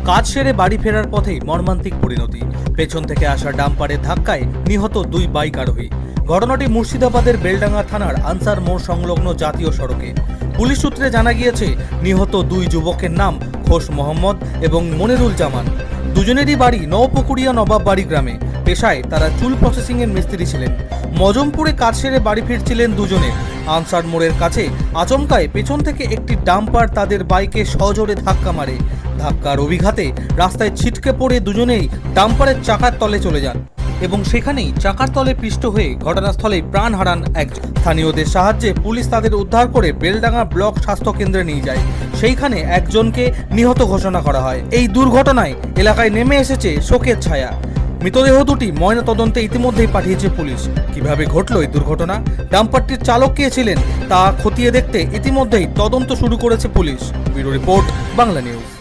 কাজ সেরে বাড়ি ফেরার পথেই মর্মান্তিক পরিণতি। পেছন থেকে আসা ডাম্পারের ধাক্কায় নিহত দুই বাইক আরোহী। ঘটনাটি মুর্শিদাবাদের বেলডাঙ্গা থানার আনসার মোড় সংলগ্ন জাতীয় সড়কে। পুলিশ সূত্রে জানা গিয়েছে, নিহত দুই যুবকের নাম ঘোষ মোহাম্মদ এবং মনিরুল জামান। দুজনেরই বাড়ি নওপুকুরিয়া নবাব বাড়ি গ্রামে। পেশায় তারা চুল প্রসেসিং এর মিস্ত্রি ছিলেন। মজমপুরে কাজ সেরে বাড়ি ফিরছিলেন দুজনে। আনসার মোড়ের কাছে আচমকায় পেছন থেকে একটি ডাম্পার তাদের বাইকে সজোরে ধাক্কা মারে। ধাক্কার অভিঘাতে রাস্তায় ছিটকে পড়ে দুজনেই ডাম্পারের চাকার তলে চলে যান এবং সেখানেই চাকার তলে পিষ্ট হয়ে ঘটনাস্থলেই প্রাণ হারান একজন। স্থানীয়দের সাহায্যে পুলিশ তাদের উদ্ধার করে বেলডাঙ্গা ব্লক স্বাস্থ্য কেন্দ্রে নিয়ে যায়। সেইখানে একজনকে নিহত ঘোষণা করা হয়। এই দুর্ঘটনায় এলাকায় নেমে এসেছে শোকের ছায়া। মৃতদেহ দুটি ময়না তদন্তে ইতিমধ্যেই পাঠিয়েছে পুলিশ। কিভাবে ঘটল এই দুর্ঘটনা, ডাম্পারটির চালক কে ছিলেন তা খতিয়ে দেখতে ইতিমধ্যেই তদন্ত শুরু করেছে police. Bureau report, Bangla news.